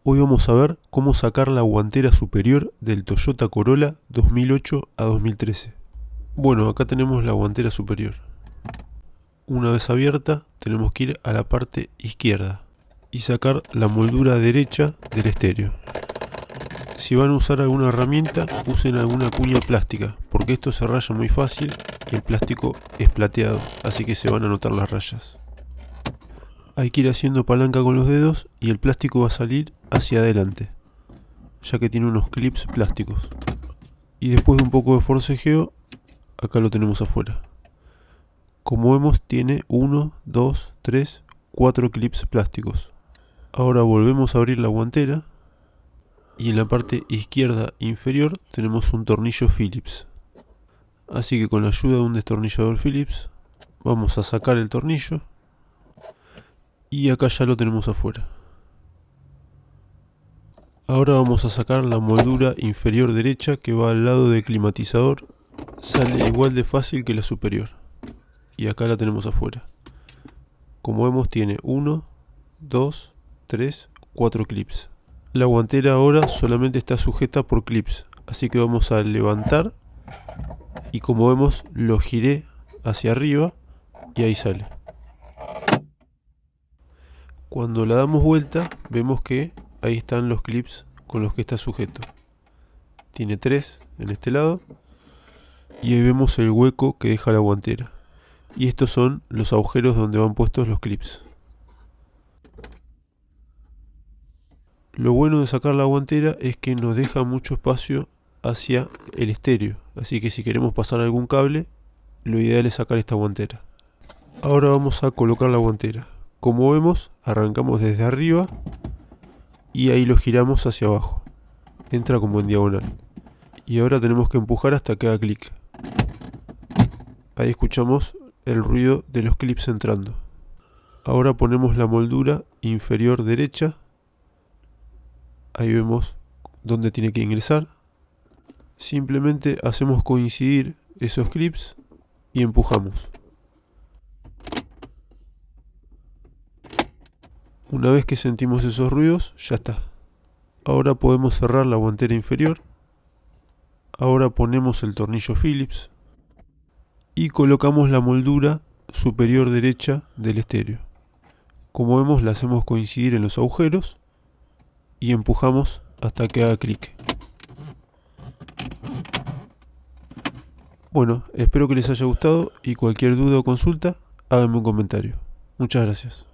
Hoy vamos a ver cómo sacar la guantera superior del Toyota Corolla 2008 a 2013. Bueno, acá tenemos la guantera superior. Una vez abierta, tenemos que ir a la parte izquierda y sacar la moldura derecha del estéreo. Si van a usar alguna herramienta, usen alguna cuña plástica, porque esto se raya muy fácil y el plástico es plateado, así que se van a notar las rayas. Hay que ir haciendo palanca con los dedos y el plástico va a salir hacia adelante, ya que tiene unos clips plásticos. Y después de un poco de forcejeo, acá lo tenemos afuera. Como vemos, tiene 1, 2, 3, 4 clips plásticos. Ahora volvemos a abrir la guantera y en la parte izquierda inferior tenemos un tornillo Phillips. Así que con la ayuda de un destornillador Phillips vamos a sacar el tornillo y acá ya lo tenemos afuera. Ahora vamos a sacar la moldura inferior derecha que va al lado del climatizador. Sale igual de fácil que la superior. Y acá la tenemos afuera. Como vemos, tiene 1, 2, 3, 4 clips. La guantera ahora solamente está sujeta por clips, así que vamos a levantar y como vemos lo giré hacia arriba y ahí sale. Cuando la damos vuelta vemos que ahí están los clips con los que está sujeto. Tiene 3 en este lado y ahí vemos el hueco que deja la guantera. Y estos son los agujeros donde van puestos los clips. Lo bueno de sacar la guantera es que nos deja mucho espacio hacia el estéreo, así que si queremos pasar algún cable, lo ideal es sacar esta guantera. Ahora vamos a colocar la guantera. Como vemos, arrancamos desde arriba y ahí lo giramos hacia abajo. Entra como en diagonal. Y ahora tenemos que empujar hasta que haga clic. Ahí escuchamos el ruido de los clips entrando. Ahora ponemos la moldura inferior derecha. Ahí vemos dónde tiene que ingresar. Simplemente hacemos coincidir esos clips y empujamos. Una vez que sentimos esos ruidos, ya está. Ahora podemos cerrar la guantera inferior. Ahora ponemos el tornillo Phillips y colocamos la moldura superior derecha del estéreo. Como vemos, la hacemos coincidir en los agujeros y empujamos hasta que haga clic. Bueno, espero que les haya gustado y cualquier duda o consulta, háganme un comentario. Muchas gracias.